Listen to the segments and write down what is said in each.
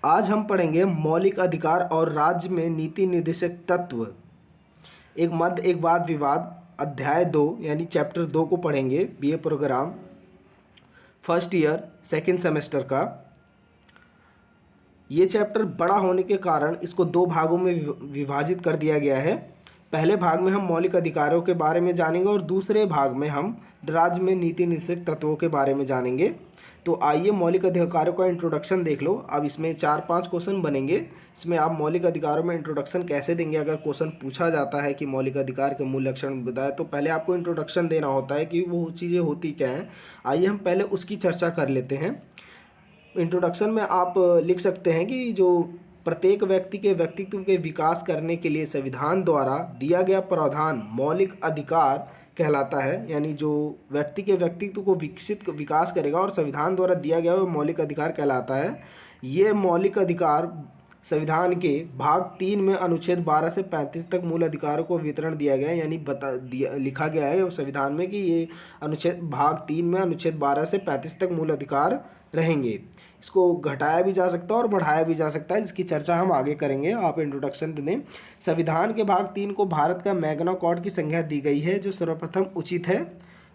आज हम पढ़ेंगे मौलिक अधिकार और राज्य में नीति निर्देशक तत्व, एक मध्य एक वाद विवाद, अध्याय 2 यानी चैप्टर 2 को पढ़ेंगे। BA program first year second semester का। ये चैप्टर बड़ा होने के कारण इसको 2 भागों में विभाजित कर दिया गया है। पहले भाग में हम मौलिक अधिकारों के बारे में जानेंगे और दूसरे भाग में हम राज्य में नीति निर्देशक तत्वों के बारे में जानेंगे। तो आइए मौलिक अधिकारों का इंट्रोडक्शन देख लो। अब इसमें 4-5 क्वेश्चन बनेंगे। इसमें आप मौलिक अधिकारों में इंट्रोडक्शन कैसे देंगे, अगर क्वेश्चन पूछा जाता है कि मौलिक अधिकार के मूल लक्षण बताए, तो पहले आपको इंट्रोडक्शन देना होता है कि वो चीज़ें होती क्या हैं। आइए हम पहले उसकी चर्चा कर लेते हैं। इंट्रोडक्शन में आप लिख सकते हैं कि जो प्रत्येक व्यक्ति के व्यक्तित्व के विकास करने के लिए संविधान द्वारा दिया गया प्रावधान मौलिक अधिकार कहलाता है। यानी जो व्यक्ति के व्यक्तित्व को विकास करेगा और संविधान द्वारा दिया गया वो मौलिक अधिकार कहलाता है। ये मौलिक अधिकार संविधान के भाग 3 में अनुच्छेद 12 से 35 तक मूल अधिकारों को वितरण दिया गया है। यानी लिखा गया है संविधान में कि ये अनुच्छेद भाग 3 में अनुच्छेद 12 से 35 तक मूल अधिकार रहेंगे। इसको घटाया भी जा सकता है और बढ़ाया भी जा सकता है, जिसकी चर्चा हम आगे करेंगे। आप इंट्रोडक्शन दें। संविधान के भाग 3 को भारत का मैग्ना कार्टा की संज्ञा दी गई है, जो सर्वप्रथम उचित है।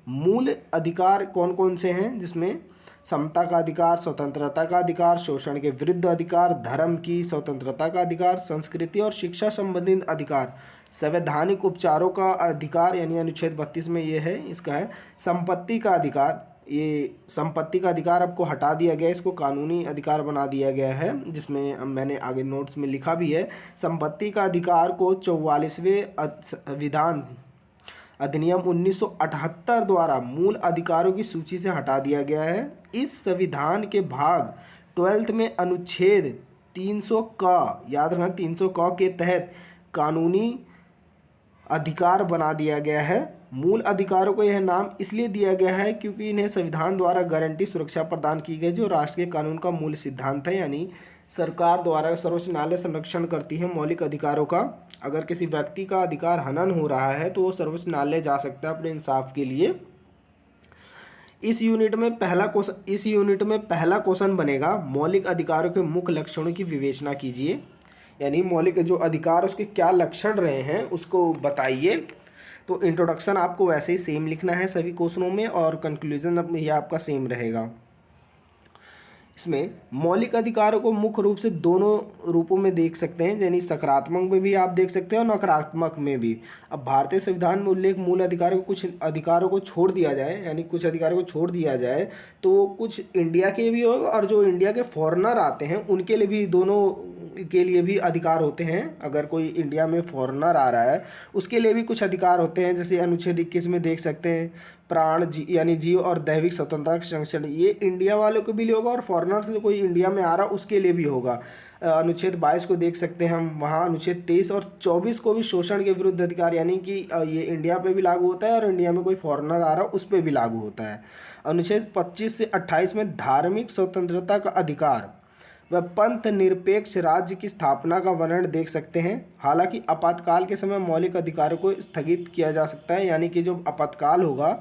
मूल अधिकार कौन कौन से हैं, जिसमें समता का अधिकार, स्वतंत्रता का अधिकार, शोषण के विरुद्ध अधिकार, धर्म की स्वतंत्रता का अधिकार, संस्कृति और शिक्षा संबंधित अधिकार, संवैधानिक उपचारों का अधिकार यानी अनुच्छेद 32 में ये है, इसका है। संपत्ति का अधिकार, ये संपत्ति का अधिकार आपको हटा दिया गया है, इसको कानूनी अधिकार बना दिया गया है, जिसमें मैंने आगे नोट्स में लिखा भी है। संपत्ति का अधिकार को 44वें विधान अधिनियम 1978 द्वारा मूल अधिकारों की सूची से हटा दिया गया है। इस संविधान के भाग 12 में अनुच्छेद 300 का, याद रखना 300 का के तहत कानूनी अधिकार बना दिया गया है। मूल अधिकारों को यह नाम इसलिए दिया गया है क्योंकि इन्हें संविधान द्वारा गारंटी सुरक्षा प्रदान की गई, जो राष्ट्र के कानून का मूल सिद्धांत है। यानी सरकार द्वारा सर्वोच्च न्यायालय संरक्षण करती है मौलिक अधिकारों का। अगर किसी व्यक्ति का अधिकार हनन हो रहा है तो वो सर्वोच्च न्यायालय जा सकता है अपने इंसाफ के लिए। इस यूनिट में पहला क्वेश्चन बनेगा, मौलिक अधिकारों के मुख्य लक्षणों की विवेचना कीजिए। यानी मौलिक जो अधिकार उसके क्या लक्षण रहे हैं उसको बताइए। तो इंट्रोडक्शन आपको वैसे ही सेम लिखना है सभी क्वेश्चनों में, और कंक्लूजन ये आपका सेम रहेगा। इसमें मौलिक अधिकारों को मुख्य रूप से दोनों रूपों में देख सकते हैं, यानी सकारात्मक में भी आप देख सकते हैं और नकारात्मक में भी। अब भारतीय संविधान में उल्लेख मूल अधिकारों को, कुछ अधिकारों को छोड़ दिया जाए, यानी कुछ अधिकारों को छोड़ दिया जाए तो कुछ इंडिया के भी होगा और जो इंडिया के फॉरेनर आते हैं उनके लिए भी, दोनों के लिए भी अधिकार होते हैं। अगर कोई इंडिया में फॉरेनर आ रहा है उसके लिए भी कुछ अधिकार होते हैं, जैसे अनुच्छेद 21 में देख सकते हैं प्राण यानी जीव और दैविक स्वतंत्रता का संरक्षण, ये इंडिया वालों को भी होगा और फॉरेनर से कोई इंडिया में आ रहा उसके लिए भी होगा। अनुच्छेद 22 को देख सकते हैं हम, वहाँ अनुच्छेद 23 और 24 को भी शोषण के विरुद्ध अधिकार, यानी कि ये इंडिया पे भी लागू होता है और इंडिया में कोई फॉरेनर आ रहा उस पर भी लागू होता है। अनुच्छेद 25 से 28 में धार्मिक स्वतंत्रता का अधिकार व पंथ निरपेक्ष राज्य की स्थापना का वर्णन देख सकते हैं। हालांकि आपातकाल के समय मौलिक अधिकारों को स्थगित किया जा सकता है, यानी कि जो आपातकाल होगा,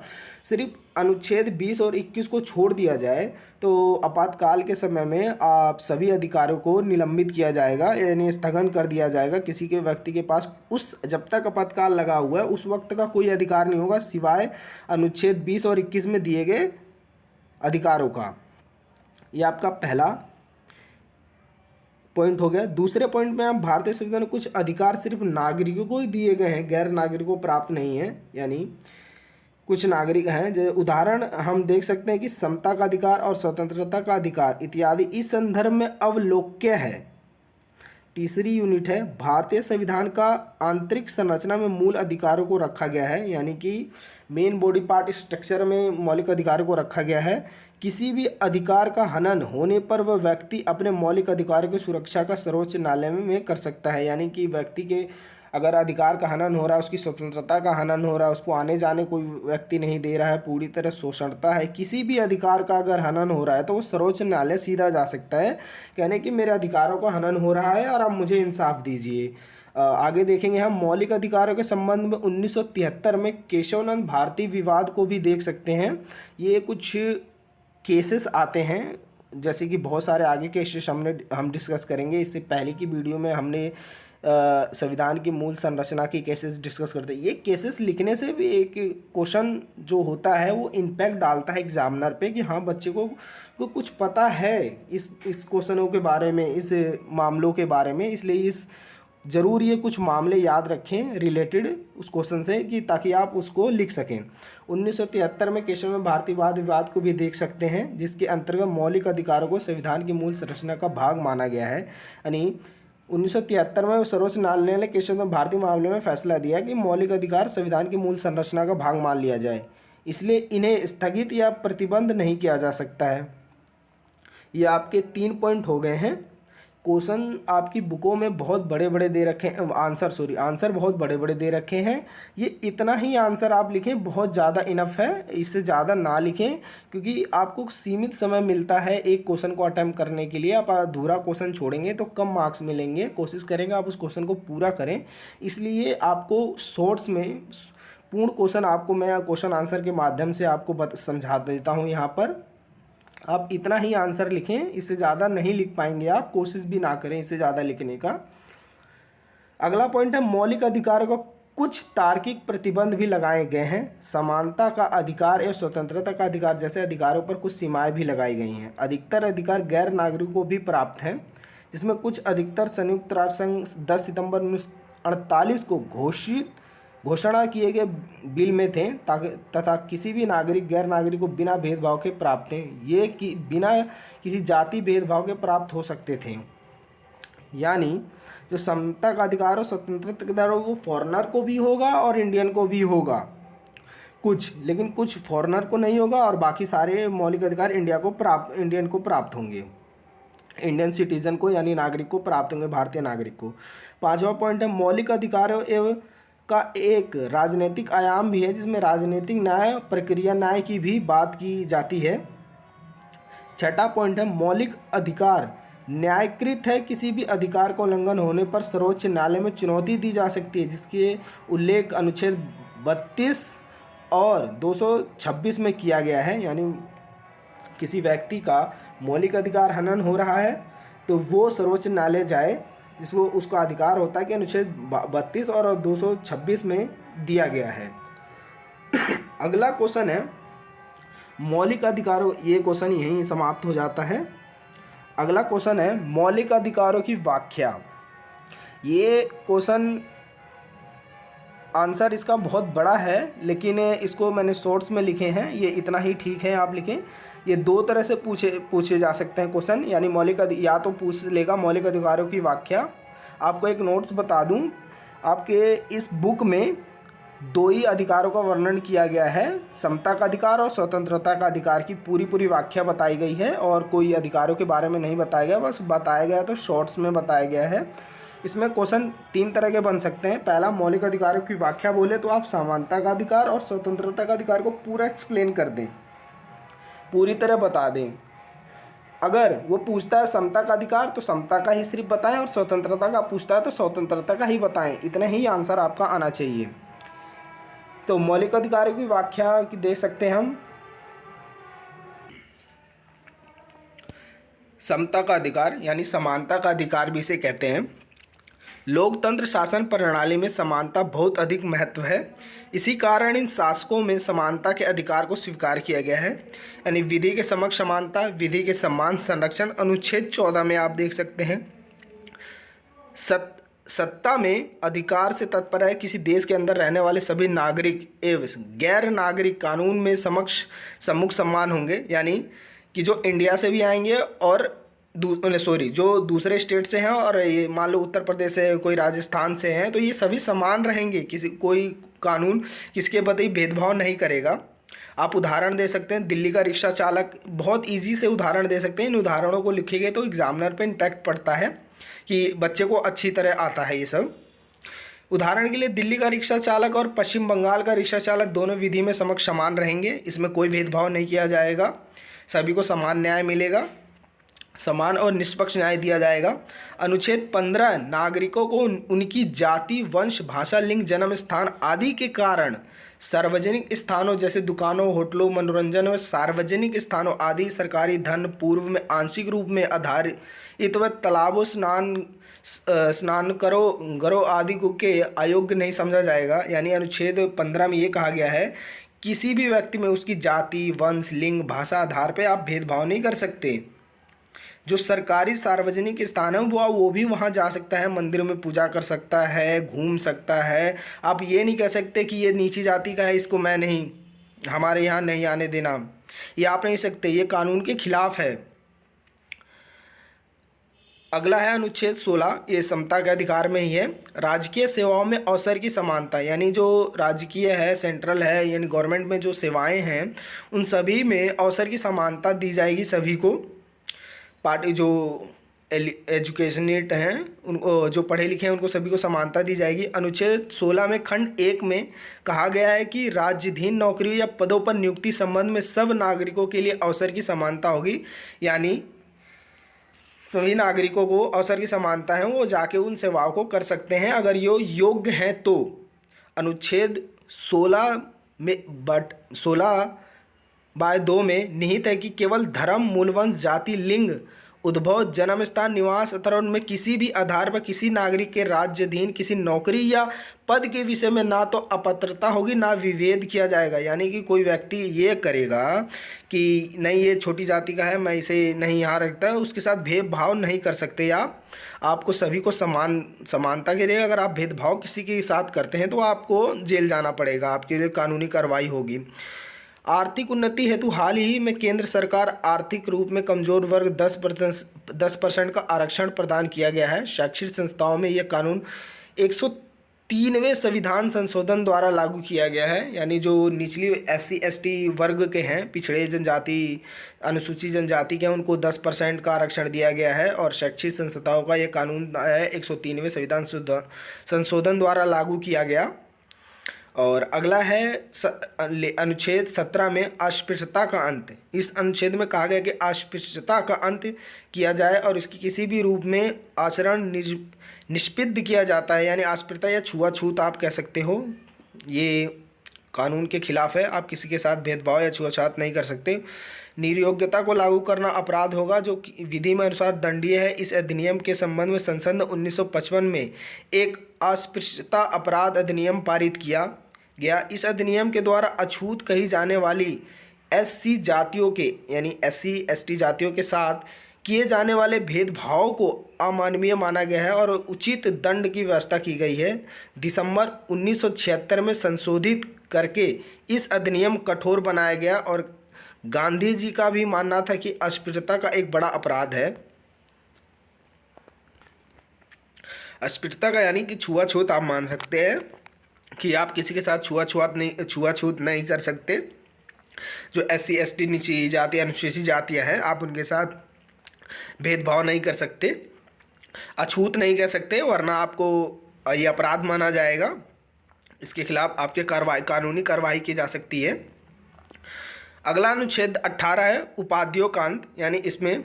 सिर्फ अनुच्छेद 20 और 21 को छोड़ दिया जाए तो आपातकाल के समय में आप सभी अधिकारों को निलंबित किया जाएगा, यानी स्थगन कर दिया जाएगा। किसी के व्यक्ति के पास उस जब तक आपातकाल लगा हुआ है उस वक्त का कोई अधिकार नहीं होगा, सिवाय अनुच्छेद 20 और 21 में दिए गए अधिकारों का। ये आपका पहला पॉइंट हो गया। दूसरे पॉइंट में आप भारतीय संविधान में कुछ अधिकार सिर्फ नागरिकों को ही दिए गए हैं, गैर नागरिकों को प्राप्त नहीं है। यानी कुछ नागरिक हैं, जो उदाहरण हम देख सकते हैं कि समता का अधिकार और स्वतंत्रता का अधिकार इत्यादि इस संदर्भ में अवलोक्य है। तीसरी यूनिट है, भारतीय संविधान का आंतरिक संरचना में मूल अधिकारों को रखा गया है, यानी कि मेन बॉडी पार्ट स्ट्रक्चर में मौलिक अधिकारों को रखा गया है। किसी भी अधिकार का हनन होने पर वह व्यक्ति अपने मौलिक अधिकारों की सुरक्षा का सर्वोच्च न्यायालय में कर सकता है। यानी कि व्यक्ति के अगर अधिकार का हनन हो रहा है, उसकी स्वतंत्रता का हनन हो रहा है, उसको आने जाने कोई व्यक्ति नहीं दे रहा है, पूरी तरह शोषणता है, किसी भी अधिकार का अगर हनन हो रहा है तो वो सर्वोच्च न्यायालय सीधा जा सकता है, कहने कि मेरे अधिकारों का हनन हो रहा है और आप मुझे इंसाफ दीजिए। आगे देखेंगे हम मौलिक अधिकारों के संबंध में 1973 में केशवनंद भारती विवाद को भी देख सकते हैं। ये कुछ केसेस आते हैं जैसे कि बहुत सारे आगे केसेस हम डिस्कस करेंगे। इससे पहले की वीडियो में हमने संविधान की मूल संरचना की केसेस डिस्कस करते हैं। ये केसेस लिखने से भी एक क्वेश्चन जो होता है वो इम्पैक्ट डालता है एग्जामिनर पे कि हाँ बच्चे को कुछ पता है इस क्वेश्चनों के बारे में, इस मामलों के बारे में। इसलिए ज़रूर ये कुछ मामले याद रखें रिलेटेड उस क्वेश्चन से, कि ताकि आप उसको लिख सकें। 1973 में केशव में भारतीय वाद विवाद को भी देख सकते हैं, जिसके अंतर्गत मौलिक अधिकारों को संविधान की मूल संरचना का भाग माना गया है। यानी 1973 में सर्वोच्च न्यायालय ने केशव में भारतीय मामले में फैसला दिया कि मौलिक अधिकार संविधान की मूल संरचना का भाग मान लिया जाए, इसलिए इन्हें स्थगित या प्रतिबंध नहीं किया जा सकता है। ये आपके 3 पॉइंट हो गए हैं। क्वेश्चन आपकी बुकों में बहुत बड़े बड़े दे रखे हैं, आंसर बहुत बड़े बड़े दे रखे हैं। ये इतना ही आंसर आप लिखें, बहुत ज़्यादा इनफ है, इससे ज़्यादा ना लिखें, क्योंकि आपको सीमित समय मिलता है एक क्वेश्चन को अटैम्प्ट करने के लिए। आप अधूरा क्वेश्चन छोड़ेंगे तो कम मार्क्स मिलेंगे। कोशिश करेंगे आप उस क्वेश्चन को पूरा करें, इसलिए आपको शॉर्ट्स में पूर्ण क्वेश्चन आपको मैं क्वेश्चन आंसर के माध्यम से आपको समझा देता हूँ। यहाँ पर आप इतना ही आंसर लिखें, इससे ज़्यादा नहीं लिख पाएंगे आप, कोशिश भी ना करें इससे ज़्यादा लिखने का। अगला पॉइंट है मौलिक अधिकारों को कुछ तार्किक प्रतिबंध भी लगाए गए हैं। समानता का अधिकार या स्वतंत्रता का अधिकार जैसे अधिकारों पर कुछ सीमाएं भी लगाई गई हैं। अधिकतर अधिकार गैर नागरिकों को भी प्राप्त हैं, जिसमें कुछ अधिकतर संयुक्त राष्ट्र संघ 10 सितंबर 1948 को घोषणा किए गए बिल में थे, तथा किसी भी नागरिक गैर नागरिक को बिना भेदभाव के प्राप्त थे। ये कि बिना किसी जाति भेदभाव के प्राप्त हो सकते थे। यानी जो समता का अधिकार और स्वतंत्रता का अधिकार वो फॉरेनर को भी होगा और इंडियन को भी होगा लेकिन कुछ फॉरेनर को नहीं होगा, और बाकी सारे मौलिक अधिकार इंडियन को प्राप्त होंगे, इंडियन सिटीजन को यानी नागरिक को प्राप्त होंगे, भारतीय नागरिक को। 5वां पॉइंट है मौलिक अधिकारों एवं का एक राजनीतिक आयाम भी है, जिसमें राजनीतिक न्याय प्रक्रिया न्याय की भी बात की जाती है। 6वां पॉइंट है मौलिक अधिकार न्यायकृत है, किसी भी अधिकार का उल्लंघन होने पर सर्वोच्च न्यायालय में चुनौती दी जा सकती है, जिसके उल्लेख अनुच्छेद 32 और 226 में किया गया है। यानी किसी व्यक्ति का मौलिक अधिकार हनन हो रहा है तो वो सर्वोच्च न्यायालय जाए, जिसको उसका अधिकार होता है कि अनुच्छेद 32 और 226 में दिया गया है। अगला क्वेश्चन है मौलिक अधिकारों, ये क्वेश्चन यहीं समाप्त हो जाता है। अगला क्वेश्चन है मौलिक अधिकारों की व्याख्या। ये क्वेश्चन आंसर इसका बहुत बड़ा है, लेकिन इसको मैंने शॉर्ट्स में लिखे हैं, ये इतना ही ठीक है आप लिखें। ये 2 तरह से पूछे जा सकते हैं क्वेश्चन, यानी या तो पूछ लेगा मौलिक अधिकारों की व्याख्या। आपको एक नोट्स बता दूं, आपके इस बुक में 2 ही अधिकारों का वर्णन किया गया है, समता का अधिकार और स्वतंत्रता का अधिकार की पूरी व्याख्या बताई गई है, और कोई अधिकारों के बारे में नहीं बताया गया, बस बताया गया तो शॉर्ट्स में बताया गया है। इसमें क्वेश्चन 3 तरह के बन सकते हैं। पहला, मौलिक अधिकारों की व्याख्या बोले तो आप समानता का अधिकार और स्वतंत्रता का अधिकार को पूरा एक्सप्लेन कर दें, पूरी तरह बता दें। अगर वो पूछता है समता का अधिकार तो समता का ही सिर्फ बताएं, और स्वतंत्रता का पूछता है तो स्वतंत्रता का ही बताएं। इतना ही आंसर आपका आना चाहिए। तो मौलिक अधिकारों की व्याख्या दे सकते हैं हम। समता का अधिकार यानी समानता का अधिकार भी इसे कहते हैं। लोकतंत्र शासन प्रणाली में समानता बहुत अधिक महत्व है, इसी कारण इन शासकों में समानता के अधिकार को स्वीकार किया गया है। यानी विधि के समक्ष समानता, विधि के सम्मान संरक्षण अनुच्छेद 14 में आप देख सकते हैं। सत्ता में अधिकार से तात्पर्य है किसी देश के अंदर रहने वाले सभी नागरिक एवं गैर नागरिक कानून में सम्मुख सम्मान होंगे। यानी कि जो इंडिया से भी आएंगे और जो दूसरे स्टेट से हैं, और ये मान लो उत्तर प्रदेश से, कोई राजस्थान से हैं, तो ये सभी समान रहेंगे। कोई कानून किसके प्रति भेदभाव नहीं करेगा। आप उदाहरण दे सकते हैं, दिल्ली का रिक्शा चालक, बहुत इजी से उदाहरण दे सकते हैं। इन उदाहरणों को लिखेंगे तो एग्जामिनर पे इम्पैक्ट पड़ता है कि बच्चे को अच्छी तरह आता है ये सब। उदाहरण के लिए दिल्ली का रिक्शा चालक और पश्चिम बंगाल का रिक्शा चालक दोनों विधि में समक्ष समान रहेंगे, इसमें कोई भेदभाव नहीं किया जाएगा, सभी को समान न्याय मिलेगा। समान और निष्पक्ष न्याय दिया जाएगा। अनुच्छेद 15 नागरिकों को उनकी जाति, वंश, भाषा, लिंग, जन्म स्थान आदि के कारण सार्वजनिक स्थानों जैसे दुकानों, होटलों, मनोरंजन और सार्वजनिक स्थानों आदि सरकारी धन पूर्व में आंशिक रूप में आधारित व तालाबों, स्नान करो घरों आदि को के अयोग्य नहीं समझा जाएगा। यानी अनुच्छेद 15 में ये कहा गया है किसी भी व्यक्ति में उसकी जाति, वंश, लिंग, भाषा आधार पर आप भेदभाव नहीं कर सकते। जो सरकारी सार्वजनिक स्थान है वो भी वहाँ जा सकता है, मंदिर में पूजा कर सकता है, घूम सकता है। आप ये नहीं कह सकते कि ये नीची जाति का है, इसको मैं नहीं, हमारे यहाँ नहीं आने देना, ये आप नहीं सकते, ये कानून के खिलाफ है। अगला है अनुच्छेद 16, ये समता के अधिकार में ही है। राजकीय सेवाओं में अवसर की समानता, यानी जो राजकीय है, सेंट्रल है, यानी गवर्नमेंट में जो सेवाएं हैं उन सभी में अवसर की समानता दी जाएगी सभी को। पार्टी जो एजुकेशनेट हैं उनको, जो पढ़े लिखे हैं उनको सभी को समानता दी जाएगी। अनुच्छेद 16 में खंड 1 में कहा गया है कि राज्याधीन नौकरियों या पदों पर नियुक्ति संबंध में सब नागरिकों के लिए अवसर की समानता होगी। यानी सभी नागरिकों को अवसर की समानता है, वो जाके उन सेवाओं को कर सकते हैं अगर ये योग्य हैं तो। अनुच्छेद 16/2 में निहित है कि केवल धर्म, मूलवंश, जाति, लिंग, उद्भव, जन्म स्थान, निवास स्थल में किसी भी आधार पर किसी नागरिक के राज्याधीन किसी नौकरी या पद के विषय में ना तो अपात्रता होगी ना विभेद किया जाएगा। यानी कि कोई व्यक्ति ये करेगा कि नहीं ये छोटी जाति का है, मैं इसे नहीं यहाँ रखता, उसके साथ भेदभाव नहीं कर सकते आप। आपको सभी को समानता के लिए अगर आप भेदभाव किसी के साथ करते हैं तो आपको जेल जाना पड़ेगा, आपके लिए कानूनी कार्रवाई होगी। आर्थिक उन्नति हेतु हाल ही में केंद्र सरकार आर्थिक रूप में कमजोर वर्ग 10% का आरक्षण प्रदान किया गया है। शैक्षिक संस्थाओं में यह कानून 103वें संविधान संशोधन द्वारा लागू किया गया है। यानी जो निचली SC ST वर्ग के हैं, पिछड़े जनजाति, अनुसूचित जनजाति के हैं, उनको 10% का आरक्षण दिया गया है और शैक्षिक संस्थाओं का ये कानून है 103वें संविधान संशोधन द्वारा लागू किया गया। और अगला है अनुच्छेद 17 में अस्पृश्यता का अंत। इस अनुच्छेद में कहा गया कि अस्पृश्यता का अंत किया जाए और इसकी किसी भी रूप में आचरण निष्पिद्ध किया जाता है। यानी अस्पृश्यता या छुआछूत आप कह सकते हो, ये कानून के खिलाफ है। आप किसी के साथ भेदभाव या छुआछूत नहीं कर सकते। निर्योग्यता को लागू करना अपराध होगा जो विधि में अनुसार दंडनीय है। इस अधिनियम के संबंध में संसद ने 1955 में एक अस्पृश्यता अपराध अधिनियम पारित किया गया। इस अधिनियम के द्वारा अछूत कही जाने वाली SC जातियों के, यानी SC ST जातियों के साथ किए जाने वाले भेदभाव को अमानवीय माना गया है और उचित दंड की व्यवस्था की गई है। दिसंबर 1976 में संशोधित करके इस अधिनियम कठोर बनाया गया और गांधी जी का भी मानना था कि अस्पृश्यता का एक बड़ा अपराध है। अस्पृश्यता का यानी कि छुआछूत आप मान सकते हैं कि आप किसी के साथ छुआछूत नहीं कर सकते। जो SC ST नीची जाति, अनुसूचित जातियां हैं, आप उनके साथ भेदभाव नहीं कर सकते, अछूत नहीं कर सकते, वरना आपको ये अपराध माना जाएगा। इसके खिलाफ आपके कानूनी कार्रवाई की जा सकती है। अगला अनुच्छेद 18 है उपाधियों का अंत। यानी इसमें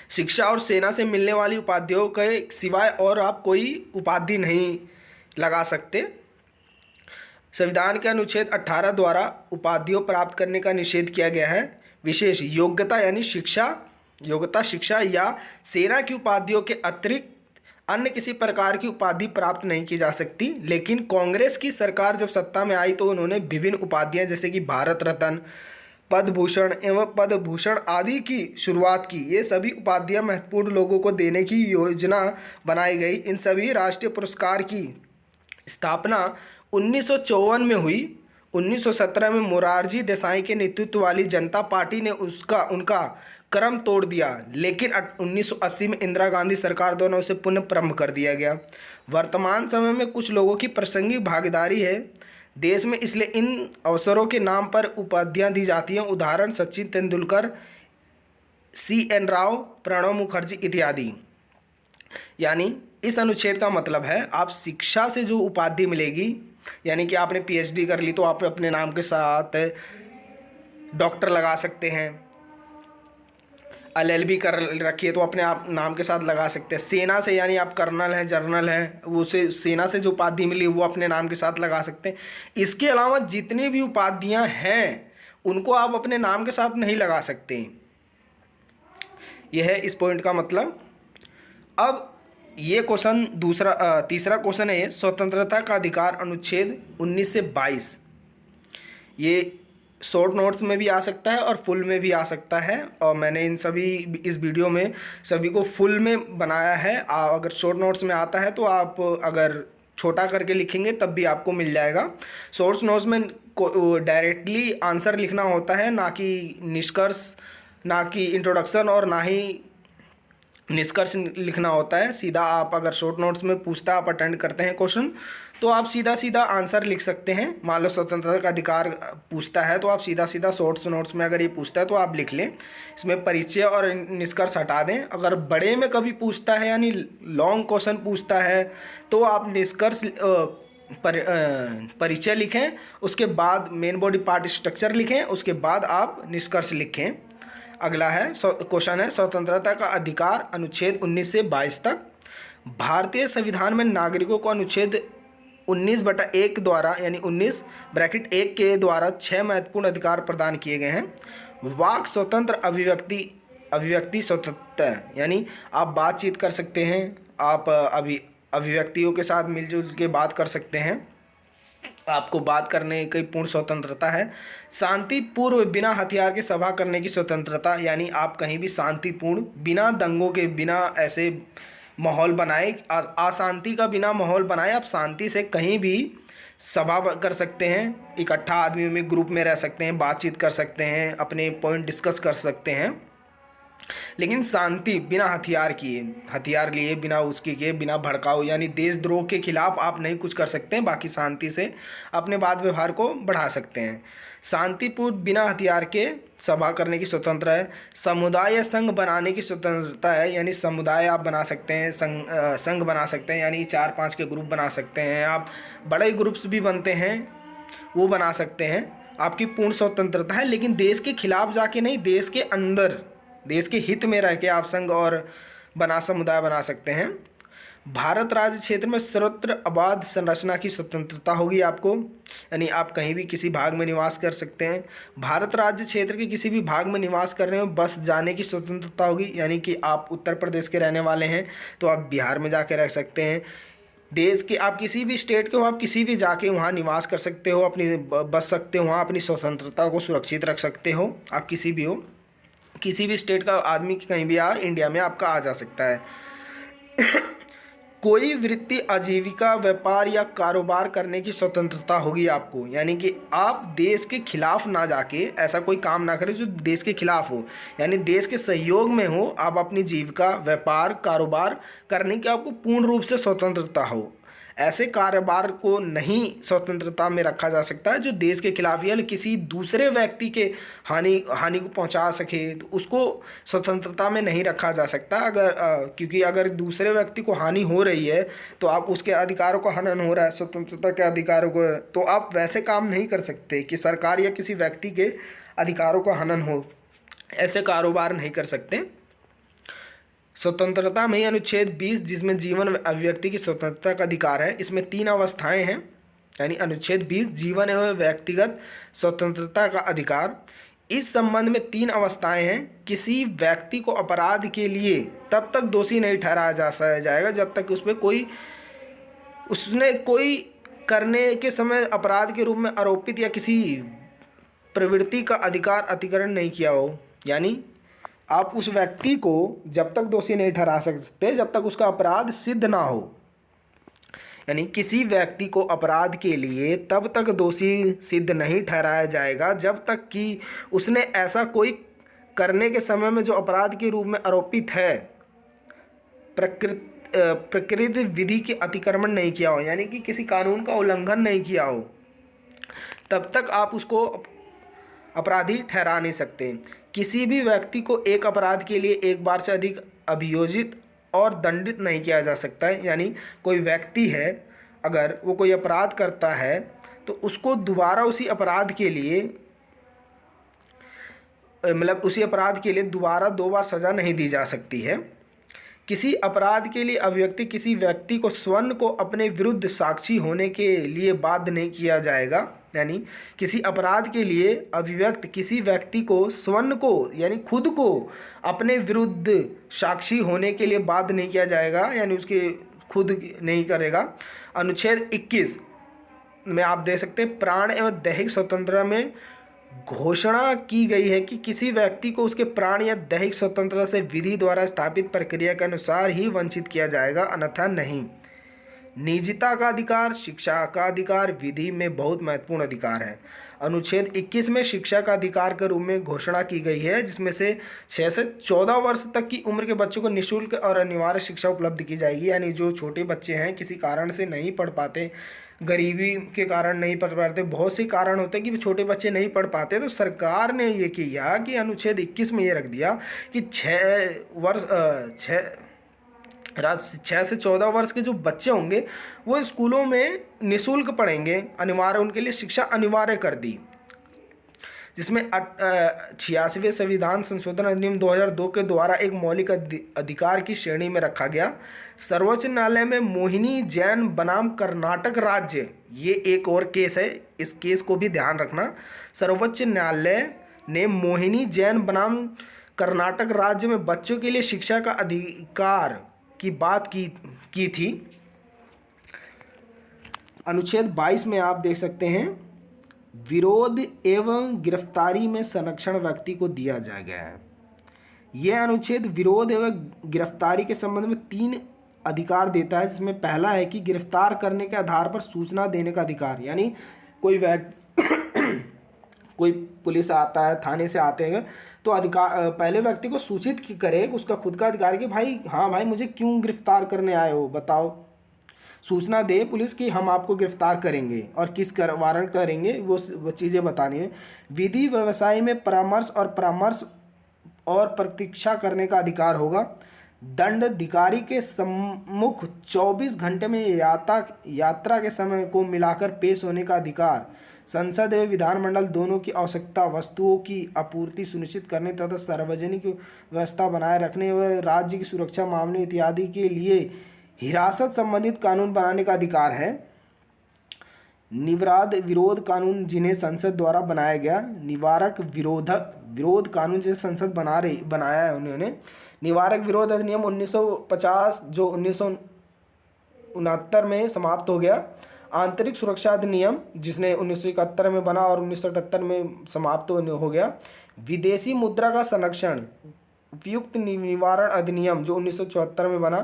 शिक्षा और सेना से मिलने वाली उपाधियों के सिवाय और आप कोई उपाधि नहीं लगा सकते। संविधान के अनुच्छेद 18 द्वारा उपाधियों प्राप्त करने का निषेध किया गया है। विशेष योग्यता यानी शिक्षा या सेना की उपाधियों के अतिरिक्त अन्य किसी प्रकार की उपाधि प्राप्त नहीं की जा सकती। लेकिन कांग्रेस की सरकार जब सत्ता में आई तो उन्होंने विभिन्न उपाधियां जैसे कि भारत रत्न, पद्मभूषण एवं पद्मभूषण आदि की शुरुआत की। ये सभी उपाधियां महत्वपूर्ण लोगों को देने की योजना बनाई गई। इन सभी राष्ट्रीय पुरस्कार की स्थापना 1954 में हुई। 1917 में मोरारजी देसाई के नेतृत्व वाली जनता पार्टी ने उनका क्रम तोड़ दिया, लेकिन 1980 में इंदिरा गांधी सरकार द्वारा उसे पुनः प्रारंभ कर दिया गया। वर्तमान समय में कुछ लोगों की प्रासंगिक भागीदारी है देश में, इसलिए इन अवसरों के नाम पर उपाधियां दी जाती हैं। उदाहरण सचिन तेंदुलकर, CN राव, प्रणब मुखर्जी इत्यादि। यानी इस अनुच्छेद का मतलब है आप शिक्षा से जो उपाधि मिलेगी, यानी कि आपने PhD कर ली तो आप अपने नाम के साथ डॉक्टर लगा सकते हैं। LLB कर रखी है तो अपने आप नाम के साथ लगा सकते हैं। सेना से यानी आप कर्नल हैं, जर्नल हैं, उसे सेना से जो उपाधि मिली वो अपने नाम के साथ लगा सकते हैं। इसके अलावा जितनी भी उपाधियां हैं उनको आप अपने नाम के साथ नहीं लगा सकते। यह है इस पॉइंट का मतलब। अब ये क्वेश्चन तीसरा क्वेश्चन है स्वतंत्रता का अधिकार अनुच्छेद 19 से 22। ये शॉर्ट नोट्स में भी आ सकता है और फुल में भी आ सकता है, और मैंने इस वीडियो में सभी को फुल में बनाया है। अगर शॉर्ट नोट्स में आता है तो आप अगर छोटा करके लिखेंगे तब भी आपको मिल जाएगा। शॉर्ट नोट्स में डायरेक्टली आंसर लिखना होता है, ना कि निष्कर्ष, ना कि इंट्रोडक्शन और ना ही निष्कर्ष लिखना होता है। सीधा आप अगर शॉर्ट नोट्स में पूछता आप अटेंड करते हैं क्वेश्चन तो आप सीधा सीधा आंसर लिख सकते हैं। मान लो स्वतंत्रता का अधिकार पूछता है तो आप सीधा सीधा शॉर्ट नोट्स में अगर ये पूछता है तो आप लिख लें, इसमें परिचय और निष्कर्ष हटा दें। अगर बड़े में कभी पूछता है यानी लॉन्ग क्वेश्चन पूछता है तो आप निष्कर्ष परिचय लिखें, उसके बाद मेन बॉडी पार्ट स्ट्रक्चर लिखें, उसके बाद आप निष्कर्ष लिखें। अगला है क्वेश्चन है स्वतंत्रता का अधिकार अनुच्छेद 19 से 22 तक। भारतीय संविधान में नागरिकों को अनुच्छेद 19/1 द्वारा यानी 19(1) के द्वारा 6 महत्वपूर्ण अधिकार प्रदान किए गए हैं। वाक स्वतंत्र, अभिव्यक्ति स्वतंत्रता यानी आप बातचीत कर सकते हैं, आप अभिव्यक्तियों के साथ मिलजुल के बात कर सकते हैं, आपको बात करने की पूर्ण स्वतंत्रता है। शांतिपूर्व बिना हथियार के सभा करने की स्वतंत्रता यानी आप कहीं भी शांतिपूर्ण बिना दंगों के, बिना ऐसे माहौल बनाए, अशांति का बिना माहौल बनाए आप शांति से कहीं भी सभा कर सकते हैं। इकट्ठा आदमियों में ग्रुप में रह सकते हैं, बातचीत कर सकते हैं, अपने पॉइंट डिस्कस कर सकते हैं, लेकिन शांति बिना हथियार लिए, बिना उसके के, बिना भड़काऊ यानी देशद्रोह के खिलाफ आप नहीं कुछ कर सकते हैं। बाकी शांति से अपने बात व्यवहार को बढ़ा सकते हैं। शांतिपूर्ण बिना हथियार के सभा करने की स्वतंत्रता है। समुदाय या संघ बनाने की स्वतंत्रता है यानी समुदाय आप बना सकते हैं, संघ बना सकते हैं यानी 4-5 के ग्रुप बना सकते हैं। आप बड़े ग्रुप्स भी बनते हैं वो बना सकते हैं, आपकी पूर्ण स्वतंत्रता है। लेकिन देश के खिलाफ जाके नहीं, देश के अंदर, देश के हित में रह के आप संघ और समुदाय बना सकते हैं। भारत राज्य क्षेत्र में सर्वत्र आबाद संरचना की स्वतंत्रता होगी आपको, यानी आप कहीं भी किसी भाग में निवास कर सकते हैं। भारत राज्य क्षेत्र के किसी भी भाग में निवास कर रहे हो बस जाने की स्वतंत्रता होगी, यानी कि आप उत्तर प्रदेश के रहने वाले हैं तो आप बिहार में जाके रह सकते हैं। देश के आप किसी भी स्टेट के हो, आप किसी भी जाके वहाँ निवास कर सकते हो, अपनी बस सकते हो, वहाँ अपनी स्वतंत्रता को सुरक्षित रख सकते हो। आप किसी भी हो, किसी भी स्टेट का आदमी कहीं भी इंडिया में आपका आ जा सकता है। कोई वृत्ति, आजीविका, व्यापार या कारोबार करने की स्वतंत्रता होगी आपको, यानी कि आप देश के खिलाफ ना जाके ऐसा कोई काम ना करें जो देश के खिलाफ हो, यानी देश के सहयोग में हो। आप अपनी जीविका, व्यापार, कारोबार करने की आपको पूर्ण रूप से स्वतंत्रता हो। ऐसे कारोबार को नहीं स्वतंत्रता में रखा जा सकता है जो देश के खिलाफ या किसी दूसरे व्यक्ति के हानि को पहुंचा सके, तो उसको स्वतंत्रता में नहीं रखा जा सकता। क्योंकि अगर दूसरे व्यक्ति को हानि हो रही है तो आप उसके अधिकारों को हनन हो रहा है, स्वतंत्रता के अधिकारों को, तो आप वैसे काम नहीं कर सकते कि सरकार या किसी व्यक्ति के अधिकारों को हनन हो, ऐसे कारोबार नहीं कर सकते। स्वतंत्रता में अनुच्छेद 20 जिसमें जीवन अभिव्यक्ति की स्वतंत्रता का अधिकार है, इसमें 3 अवस्थाएं हैं, यानी अनुच्छेद 20 जीवन एवं व्यक्तिगत स्वतंत्रता का अधिकार। इस संबंध में 3 अवस्थाएं हैं। किसी व्यक्ति को अपराध के लिए तब तक दोषी नहीं ठहराया जाएगा जब तक उसने कोई करने के समय अपराध के रूप में आरोपित या किसी प्रवृत्ति का अधिकार अतिक्रमण नहीं किया हो, यानी आप उस व्यक्ति को जब तक दोषी नहीं ठहरा सकते जब तक उसका अपराध सिद्ध ना हो। यानी किसी व्यक्ति को अपराध के लिए तब तक दोषी सिद्ध नहीं ठहराया जाएगा जब तक कि उसने ऐसा कोई करने के समय में जो अपराध के रूप में आरोपित है प्रकृत विधि के अतिक्रमण नहीं किया हो, यानी कि किसी कानून का उल्लंघन नहीं किया हो, तब तक आप उसको अपराधी ठहरा नहीं सकते। किसी भी व्यक्ति को एक अपराध के लिए एक बार से अधिक अभियोजित और दंडित नहीं किया जा सकता है, यानी कोई व्यक्ति है अगर वो कोई अपराध करता है तो उसको दोबारा उसी अपराध के लिए मतलब उसी अपराध के लिए दोबारा 2 बार सज़ा नहीं दी जा सकती है। किसी अपराध के लिए अभिव्यक्ति किसी व्यक्ति को स्वयं को अपने विरुद्ध साक्षी होने के लिए बाध्य नहीं किया जाएगा। यानी किसी अपराध के लिए अभिव्यक्त किसी व्यक्ति को स्वयं को यानी खुद को अपने विरुद्ध साक्षी होने के लिए बाध्य नहीं किया जाएगा, यानी उसके खुद नहीं करेगा। अनुच्छेद 21 में आप देख सकते हैं प्राण एवं दैहिक स्वतंत्रता में घोषणा की गई है कि किसी व्यक्ति को उसके प्राण या दैहिक स्वतंत्रता से विधि द्वारा स्थापित प्रक्रिया के अनुसार ही वंचित किया जाएगा, अन्यथा नहीं। निजता का अधिकार, शिक्षा का अधिकार विधि में बहुत महत्वपूर्ण अधिकार है। अनुच्छेद 21 में शिक्षा का अधिकार के रूप में घोषणा की गई है, जिसमें से 6 से 14 वर्ष तक की उम्र के बच्चों को निःशुल्क और अनिवार्य शिक्षा उपलब्ध की जाएगी। यानी जो छोटे बच्चे हैं किसी कारण से नहीं पढ़ पाते, गरीबी के कारण नहीं पढ़ पाते, बहुत से कारण होते हैं कि छोटे बच्चे नहीं पढ़ पाते, तो सरकार ने ये किया कि अनुच्छेद 21 में ये रख दिया कि 6 से 14 वर्ष के जो बच्चे होंगे वो स्कूलों में निःशुल्क पढ़ेंगे, अनिवार्य उनके लिए शिक्षा अनिवार्य कर दी, जिसमें 86वें संविधान संशोधन अधिनियम 2002 के द्वारा एक मौलिक अधिकार की श्रेणी में रखा गया। सर्वोच्च न्यायालय में मोहिनी जैन बनाम कर्नाटक राज्य, ये एक और केस है, इस केस को भी ध्यान रखना। सर्वोच्च न्यायालय ने मोहिनी जैन बनाम कर्नाटक राज्य में बच्चों के लिए शिक्षा का अधिकार की बात की थी। अनुच्छेद 22 में आप देख सकते हैं विरोध एवं गिरफ्तारी में संरक्षण व्यक्ति को दिया जा गया है। यह अनुच्छेद विरोध एवं गिरफ्तारी के संबंध में 3 अधिकार देता है, जिसमें पहला है कि गिरफ्तार करने के आधार पर सूचना देने का अधिकार। यानी कोई व्यक्ति कोई पुलिस आता है, थाने से आते हैं, तो अधिकार पहले व्यक्ति को सूचित करे, उसका खुद का अधिकार कि भाई हाँ भाई मुझे क्यों गिरफ्तार करने आए हो, बताओ। सूचना दे पुलिस कि हम आपको गिरफ्तार करेंगे और किस वारंट करेंगे, वो चीज़ें बतानी है। विधि व्यवसाय में परामर्श और प्रतीक्षा करने का अधिकार होगा। दंड अधिकारी के सम्मुख 24 घंटे में यात्रा के समय को मिलाकर पेश होने का अधिकार। संसद एवं विधानमंडल दोनों की आवश्यकता वस्तुओं की आपूर्ति सुनिश्चित करने तथा सार्वजनिक व्यवस्था बनाए रखने व राज्य की सुरक्षा मामले इत्यादि के लिए हिरासत संबंधित कानून बनाने का अधिकार है। निवराद विरोध कानून जिन्हें संसद द्वारा बनाया गया, निवारक विरोध कानून जिसे संसद बनाया है उन्होंने। निवारक विरोध अधिनियम 1950 जो 1969 में समाप्त हो गया। आंतरिक सुरक्षा अधिनियम जिसने 1971 में बना और 1978 में समाप्त हो गया। विदेशी मुद्रा का संरक्षण उपयुक्त निवारण अधिनियम जो 1974 में बना।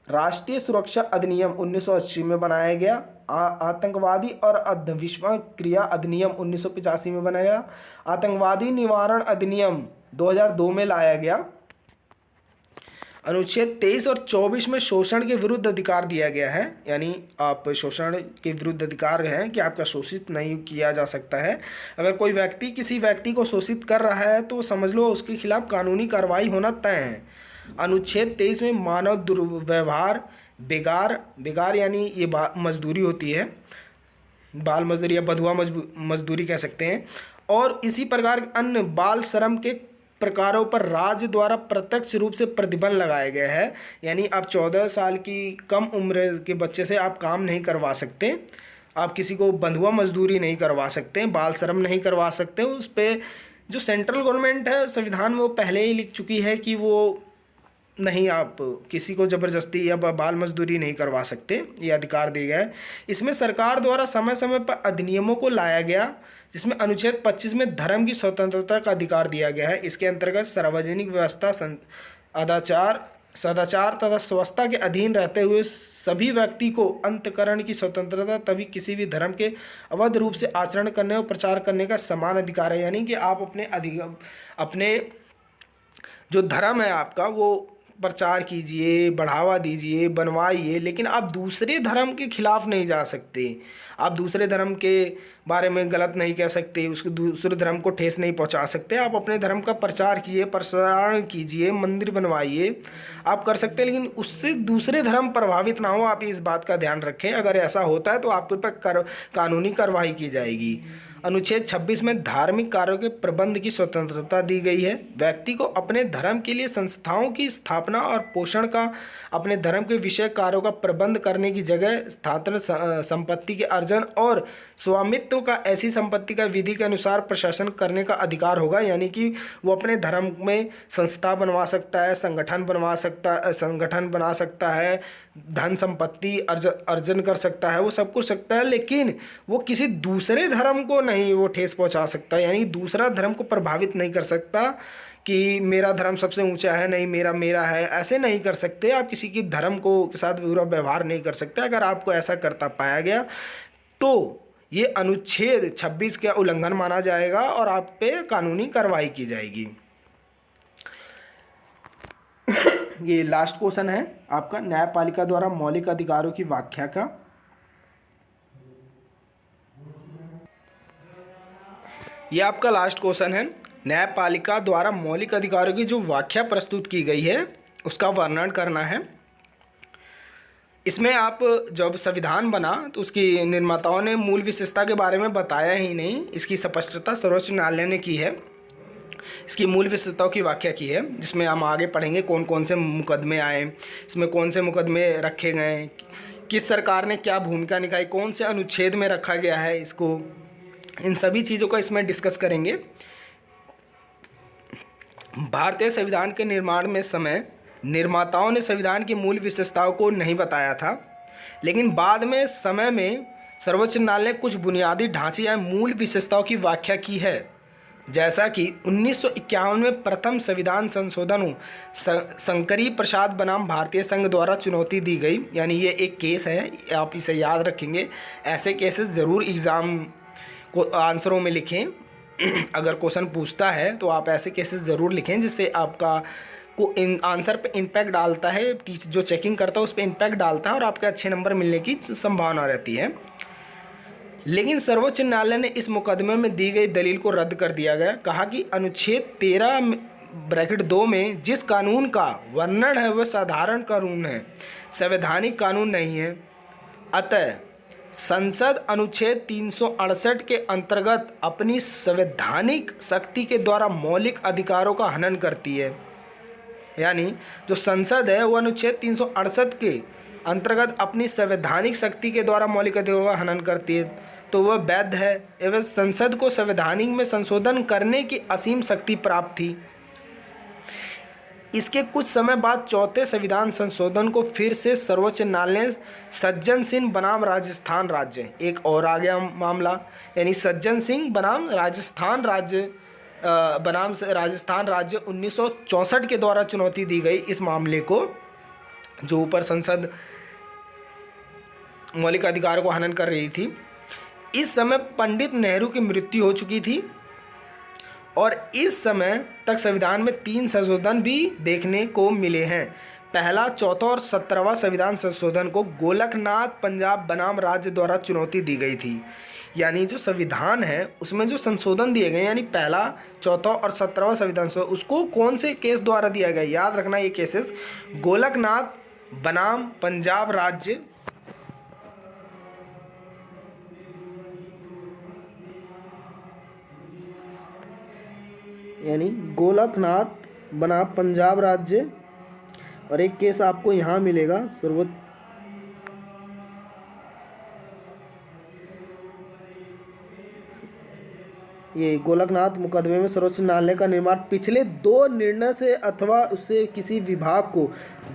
राष्ट्रीय सुरक्षा अधिनियम 1980 में बनाया गया। आतंकवादी और अविश्वास क्रिया अधिनियम 1985 में बनाया गया। आतंकवादी निवारण अधिनियम 2002 में लाया गया। अनुच्छेद 23 और 24 में शोषण के विरुद्ध अधिकार दिया गया है, यानी आप शोषण के विरुद्ध अधिकार है कि आपका शोषित नहीं किया जा सकता है। अगर कोई व्यक्ति किसी व्यक्ति को शोषित कर रहा है तो समझ लो उसके खिलाफ कानूनी कार्रवाई होना तय है। अनुच्छेद 23 में मानव दुर्व्यवहार, बेगार यानी ये मजदूरी होती है, बाल मजदूरी या बधुआ मजदूरी कह सकते हैं, और इसी प्रकार के अन्य बाल श्रम के प्रकारों पर राज्य द्वारा प्रत्यक्ष रूप से प्रतिबंध लगाया गया है। यानी आप 14 साल की कम उम्र के बच्चे से आप काम नहीं करवा सकते, आप किसी को बंधुआ मजदूरी नहीं करवा सकते, बाल श्रम नहीं करवा सकते। उस पर जो सेंट्रल गवर्नमेंट है संविधान में वो पहले ही लिख चुकी है कि वो नहीं, आप किसी को ज़बरदस्ती या बाल मजदूरी नहीं करवा सकते, ये अधिकार दिया गया है। इसमें सरकार द्वारा समय समय पर अधिनियमों को लाया गया, जिसमें अनुच्छेद 25 में धर्म की स्वतंत्रता का अधिकार दिया गया है। इसके अंतर्गत सार्वजनिक व्यवस्था, सदाचार तथा स्वच्छता के अधीन रहते हुए सभी व्यक्ति को अंतकरण की स्वतंत्रता तभी किसी भी धर्म के अवैध रूप से आचरण करने और प्रचार करने का समान अधिकार है। यानी कि आप अपने जो धर्म है आपका वो प्रचार कीजिए, बढ़ावा दीजिए, बनवाइए, लेकिन आप दूसरे धर्म के खिलाफ नहीं जा सकते। आप दूसरे धर्म के बारे में गलत नहीं कह सकते, उसके दूसरे धर्म को ठेस नहीं पहुंचा सकते। आप अपने धर्म का प्रचार कीजिए, प्रसारण कीजिए, मंदिर बनवाइए, आप कर सकते हैं, लेकिन उससे दूसरे धर्म प्रभावित ना हो। आप इस बात का ध्यान रखें, अगर ऐसा होता है तो आपके ऊपर कानूनी कार्रवाई की जाएगी। अनुच्छेद 26 में धार्मिक कार्यों के प्रबंध की स्वतंत्रता दी गई है। व्यक्ति को अपने धर्म के लिए संस्थाओं की स्थापना और पोषण का, अपने धर्म के विषय कार्यों का प्रबंध करने की जगह स्थानांतरण, संपत्ति के अर्जन और स्वामित्व का, ऐसी संपत्ति का विधि के अनुसार प्रशासन करने का अधिकार होगा। यानी कि वो अपने धर्म में संस्था बनवा सकता है, संगठन बना सकता है, धन संपत्ति अर्जन कर सकता है, वो सब कुछ सकता है, लेकिन वो किसी दूसरे धर्म को नहीं वो ठेस पहुंचा सकता, यानी दूसरा धर्म को प्रभावित नहीं कर सकता कि मेरा धर्म सबसे ऊंचा है, नहीं मेरा है, ऐसे नहीं कर सकते। आप किसी की धर्म को के साथ बुरा व्यवहार नहीं कर सकते। अगर आपको ऐसा करता पाया गया तो ये अनुच्छेद 26 का उल्लंघन माना जाएगा और आप पे कानूनी कार्रवाई की जाएगी। ये लास्ट क्वेश्चन है आपका, न्यायपालिका द्वारा मौलिक अधिकारों की व्याख्या का। ये आपका लास्ट क्वेश्चन है, न्यायपालिका द्वारा मौलिक अधिकारों की जो व्याख्या प्रस्तुत की गई है उसका वर्णन करना है। इसमें आप जब संविधान बना तो उसकी निर्माताओं ने मूल विशेषता के बारे में बताया ही नहीं, इसकी स्पष्टता सर्वोच्च न्यायालय ने की है, इसकी मूल विशेषताओं की व्याख्या की है, जिसमें हम आगे पढ़ेंगे कौन कौन से मुकदमे आए, इसमें कौन से मुकदमे रखे गए, किस सरकार ने क्या भूमिका निभाई, कौन से अनुच्छेद में रखा गया है इसको, इन सभी चीज़ों का इसमें डिस्कस करेंगे। भारतीय संविधान के निर्माण में समय निर्माताओं ने संविधान की मूल विशेषताओं को नहीं बताया था, लेकिन बाद में समय में सर्वोच्च न्यायालय ने कुछ बुनियादी ढांचे या मूल विशेषताओं की व्याख्या की है। जैसा कि 1951 में प्रथम संविधान संशोधन शंकरी प्रसाद बनाम भारतीय संघ द्वारा चुनौती दी गई, यानी ये एक केस है, आप इसे याद रखेंगे। ऐसे केसेस ज़रूर एग्ज़ाम को आंसरों में लिखें, अगर क्वेश्चन पूछता है तो आप ऐसे केसेस ज़रूर लिखें जिससे आपका को इन आंसर पे इम्पैक्ट डालता है, जो चेकिंग करता है उस पर इम्पैक्ट डालता है और आपके अच्छे नंबर मिलने की संभावना रहती है। लेकिन सर्वोच्च न्यायालय ने इस मुकदमे में दी गई दलील को रद्द कर दिया गया। कहा कि अनुच्छेद 13(2) में जिस कानून का वर्णन है वह साधारण कानून है, संवैधानिक कानून नहीं है। अतः संसद अनुच्छेद 368 के अंतर्गत अपनी संवैधानिक शक्ति के द्वारा मौलिक अधिकारों का हनन करती है। यानी जो संसद है वो अनुच्छेद 368 के अंतर्गत अपनी संवैधानिक शक्ति के द्वारा मौलिक अधिकारों का हनन करती है, तो वह वैध है एवं संसद को संवैधानिक में संशोधन करने की असीम शक्ति प्राप्त थी। इसके कुछ समय बाद चौथे संविधान संशोधन को फिर से सर्वोच्च न्यायालय ने सज्जन सिंह बनाम राजस्थान राज्य, एक और आ गया मामला, यानी सज्जन सिंह बनाम राजस्थान राज्य 1964 के द्वारा चुनौती दी गई इस मामले को, जो ऊपर संसद मौलिक अधिकारों को हनन कर रही थी। इस समय पंडित नेहरू की मृत्यु हो चुकी थी और इस समय तक संविधान में 3 संशोधन भी देखने को मिले हैं। पहला, चौथा और 17वां संविधान संशोधन को गोलकनाथ पंजाब बनाम राज्य द्वारा चुनौती दी गई थी। यानी जो संविधान है उसमें जो संशोधन दिए गए, यानी पहला, चौथा और 17वां संविधान, उसको कौन से केस द्वारा दिया गया, याद रखना ये केसेस, गोलकनाथ बनाम पंजाब राज्य, यानी गोलकनाथ बनाम पंजाब राज्य। और एक केस आपको यहाँ मिलेगा, सर्वोच्च, ये गोलकनाथ मुकदमे में सर्वोच्च न्यायालय का निर्माण पिछले 2 निर्णय से अथवा उससे किसी विभाग को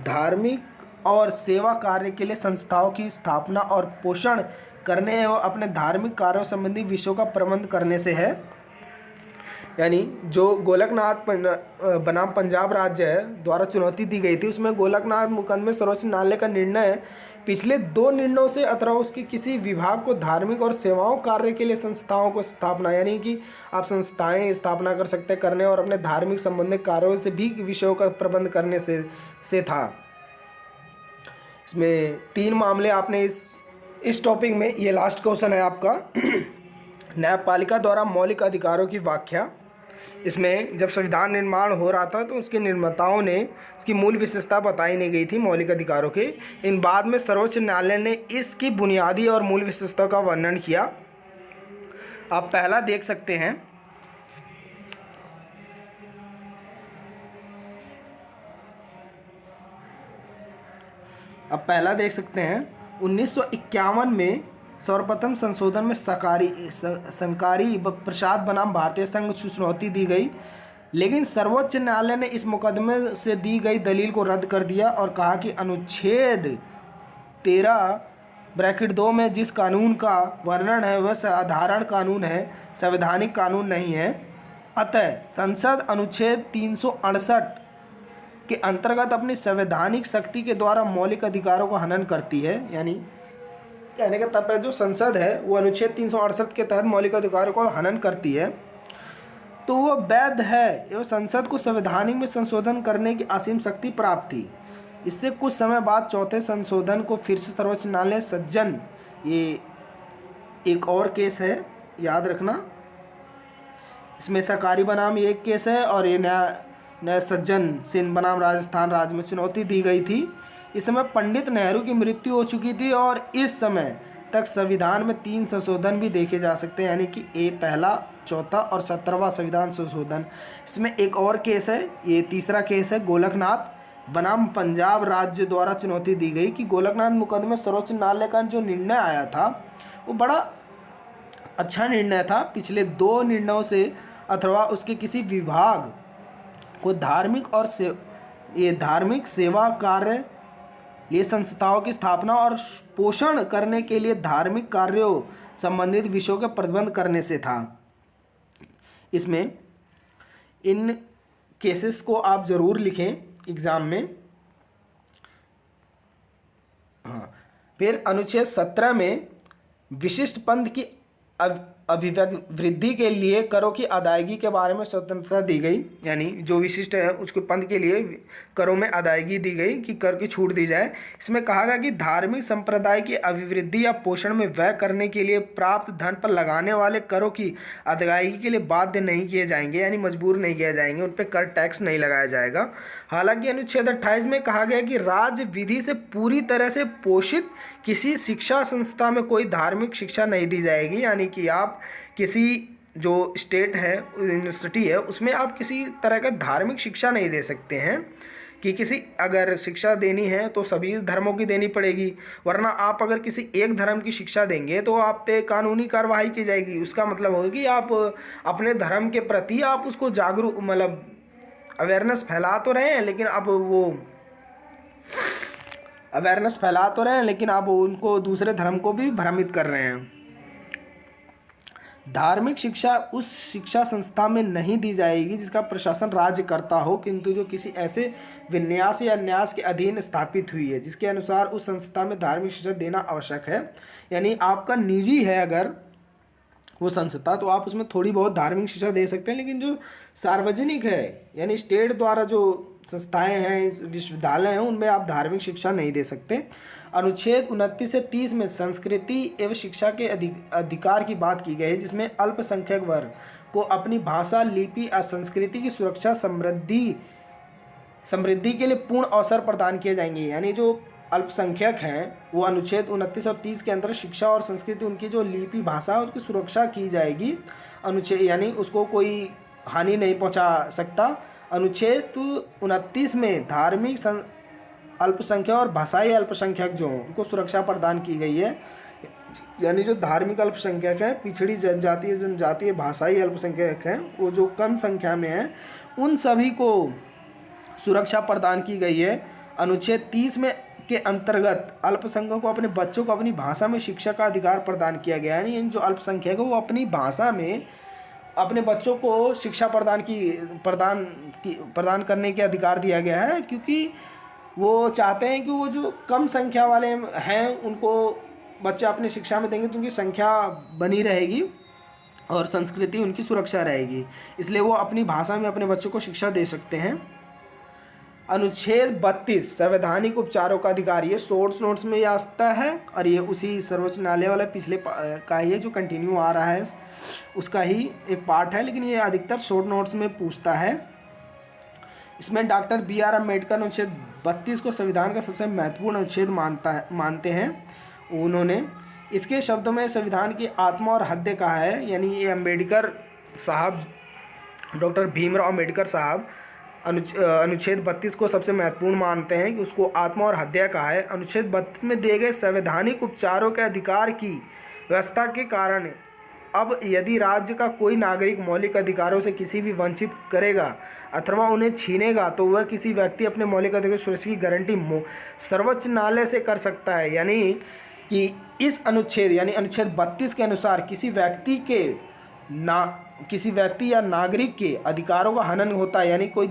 धार्मिक और सेवा कार्य के लिए संस्थाओं की स्थापना और पोषण करने एवं अपने धार्मिक कार्यों संबंधी विषयों का प्रबंध करने से है। यानी जो गोलकनाथ बनाम पंजाब राज्य है द्वारा चुनौती दी गई थी, उसमें गोलकनाथ मुकदमे सर्वोच्च न्यायालय का निर्णय पिछले 2 निर्णयों से अथवा उसके किसी विभाग को धार्मिक और सेवाओं कार्य के लिए संस्थाओं को स्थापना, यानी कि आप संस्थाएं स्थापना कर सकते करने और अपने धार्मिक संबंधित कार्यों से भी विषयों का प्रबंध करने से था। इसमें 3 मामले आपने इस टॉपिक में, ये लास्ट क्वेश्चन है आपका, न्यायपालिका द्वारा मौलिक अधिकारों की व्याख्या। इसमें जब संविधान निर्माण हो रहा था तो उसके निर्माताओं ने इसकी मूल विशेषता बताई नहीं गई थी मौलिक अधिकारों के। इन बाद में सर्वोच्च न्यायालय ने इसकी बुनियादी और मूल विशेषताओं का वर्णन किया। आप पहला देख सकते हैं, अब पहला देख सकते हैं 1951 में सर्वप्रथम संशोधन में संकारी प्रसाद बनाम भारतीय संघ को चुनौती दी गई, लेकिन सर्वोच्च न्यायालय ने इस मुकदमे से दी गई दलील को रद्द कर दिया और कहा कि अनुच्छेद 13(2) में जिस कानून का वर्णन है वह साधारण कानून है, संवैधानिक कानून नहीं है। अतः संसद अनुच्छेद 368 के अंतर्गत अपनी संवैधानिक शक्ति के द्वारा मौलिक अधिकारों का हनन करती है। यानी कहने का तात्पर्य जो संसद है वो अनुच्छेद 368 के तहत मौलिक अधिकारों को हनन करती है तो वह वैध है एवं संसद को संवैधानिक में संशोधन करने की असीम शक्ति प्राप्त थी। इससे कुछ समय बाद चौथे संशोधन को फिर से सर्वोच्च न्यायालय सज्जन, ये एक और केस है याद रखना, इसमें सरकारी बनाम ये एक केस है और ये नया सज्जन सिंध बनाम राजस्थान राज्य में चुनौती दी गई थी। इस समय पंडित नेहरू की मृत्यु हो चुकी थी और इस समय तक संविधान में 3 संशोधन भी देखे जा सकते हैं, यानी कि पहला, चौथा और 17वां संविधान संशोधन। इसमें एक और केस है, ये तीसरा केस है गोलकनाथ बनाम पंजाब राज्य द्वारा चुनौती दी गई कि गोलकनाथ मुकदमे सर्वोच्च न्यायालय का जो निर्णय आया था वो बड़ा अच्छा निर्णय था। पिछले 2 निर्णयों से अथवा उसके किसी विभाग को धार्मिक और धार्मिक सेवा कार्य ये संस्थाओं की स्थापना और पोषण करने के लिए धार्मिक कार्यों संबंधित विषयों के प्रतिबंध करने से था। इसमें इन केसेस को आप ज़रूर लिखें एग्ज़ाम में। हाँ, फिर अनुच्छेद 17 में विशिष्ट पंथ की अभिवृद्धि के लिए करों की अदायगी के बारे में स्वतंत्रता दी गई, यानी जो विशिष्ट है उसके पंथ के लिए करों में अदायगी दी गई कि कर की छूट दी जाए। इसमें कहा गया कि धार्मिक संप्रदाय की अभिवृद्धि या पोषण में व्यय करने के लिए प्राप्त धन पर लगाने वाले करों की अदायगी के लिए बाध्य नहीं किए जाएंगे, यानी मजबूर नहीं किए जाएंगे, उन पर कर टैक्स नहीं लगाया जाएगा। हालांकि अनुच्छेद 28 में कहा गया कि राज्य विधि से पूरी तरह से पोषित किसी शिक्षा संस्था में कोई धार्मिक शिक्षा नहीं दी जाएगी, यानी कि आप किसी जो स्टेट है यूनिवर्सिटी है उसमें आप किसी तरह का धार्मिक शिक्षा नहीं दे सकते हैं कि किसी अगर शिक्षा देनी है तो सभी धर्मों की देनी पड़ेगी, वरना आप अगर किसी एक धर्म की शिक्षा देंगे तो आप पे कानूनी कार्रवाई की जाएगी। उसका मतलब होगा कि आप अपने धर्म के प्रति आप उसको जागरूक मतलब अवेयरनेस फैला तो रहे हैं, लेकिन अब वो अवेयरनेस फैला तो रहे हैं लेकिन आप उनको दूसरे धर्म को भी भ्रमित कर रहे हैं। धार्मिक शिक्षा उस शिक्षा संस्था में नहीं दी जाएगी जिसका प्रशासन राज्य करता हो, किंतु जो किसी ऐसे विन्यास या न्यास के अधीन स्थापित हुई है जिसके अनुसार उस संस्था में धार्मिक शिक्षा देना आवश्यक है। यानी आपका निजी है अगर वो संस्था तो आप उसमें थोड़ी बहुत धार्मिक शिक्षा दे सकते हैं, लेकिन जो सार्वजनिक है यानी स्टेट द्वारा जो संस्थाएं हैं विश्वविद्यालय हैं उनमें आप धार्मिक शिक्षा नहीं दे सकते। अनुच्छेद 29 से 30 में संस्कृति एवं शिक्षा के अधिकार की बात की गई है, जिसमें अल्पसंख्यक वर्ग को अपनी भाषा, लिपि और संस्कृति की सुरक्षा समृद्धि के लिए पूर्ण अवसर प्रदान किए जाएंगे। यानी जो अल्पसंख्यक हैं वो अनुच्छेद 29 और 30 के अंदर शिक्षा और संस्कृति, उनकी जो लिपि भाषा है उसकी सुरक्षा की जाएगी। अनुच्छेद यानी उसको कोई हानि नहीं पहुंचा सकता। अनुच्छेद 29 में धार्मिक अल्पसंख्यक और भाषाई अल्पसंख्यक जो हैं उनको सुरक्षा प्रदान की गई है। यानी जो धार्मिक अल्पसंख्यक है, पिछड़ी जनजातीय भाषाई अल्पसंख्यक हैं, वो जो कम संख्या में हैं, उन सभी को सुरक्षा प्रदान की गई है। अनुच्छेद 30 में के अंतर्गत अल्पसंख्यकों को अपने बच्चों को अपनी भाषा में शिक्षा का अधिकार प्रदान किया गया है। यानी जो अल्पसंख्यक है वो अपनी भाषा में अपने बच्चों को शिक्षा प्रदान करने के अधिकार दिया गया है, क्योंकि वो चाहते हैं कि वो जो कम संख्या वाले हैं उनको बच्चे अपनी शिक्षा में देंगे तो उनकी संख्या बनी रहेगी और संस्कृति उनकी सुरक्षा रहेगी, इसलिए वो अपनी भाषा में अपने बच्चों को शिक्षा दे सकते हैं। अनुच्छेद 32 संवैधानिक उपचारों का अधिकार, ये शॉर्ट्स नोट्स में यह आता है और ये उसी सर्वोच्च न्यायालय वाला पिछले का ही है जो कंटिन्यू आ रहा है, उसका ही एक पार्ट है, लेकिन ये अधिकतर शॉर्ट नोट्स में पूछता है। इसमें डॉक्टर BR अम्बेडकर अनुच्छेद 32 को संविधान का सबसे महत्वपूर्ण अनुच्छेद मानते हैं। उन्होंने इसके शब्दों में संविधान की आत्मा और हृदय कहा है, यानी ये अम्बेडकर साहब, डॉक्टर भीमराव अम्बेडकर साहब अनुच्छेद 32 को सबसे महत्वपूर्ण मानते हैं कि उसको आत्मा और हृदय कहा है। अनुच्छेद 32 में दिए गए संवैधानिक उपचारों के अधिकार की व्यवस्था के कारण अब यदि राज्य का कोई नागरिक मौलिक अधिकारों से किसी भी वंचित करेगा अथवा उन्हें छीनेगा तो वह किसी व्यक्ति अपने मौलिक अधिकार सुरक्षा की गारंटी सर्वोच्च न्यायालय से कर सकता है। यानी कि इस अनुच्छेद यानी अनुच्छेद 32 के अनुसार किसी व्यक्ति या नागरिक के अधिकारों का हनन होता है, यानी कोई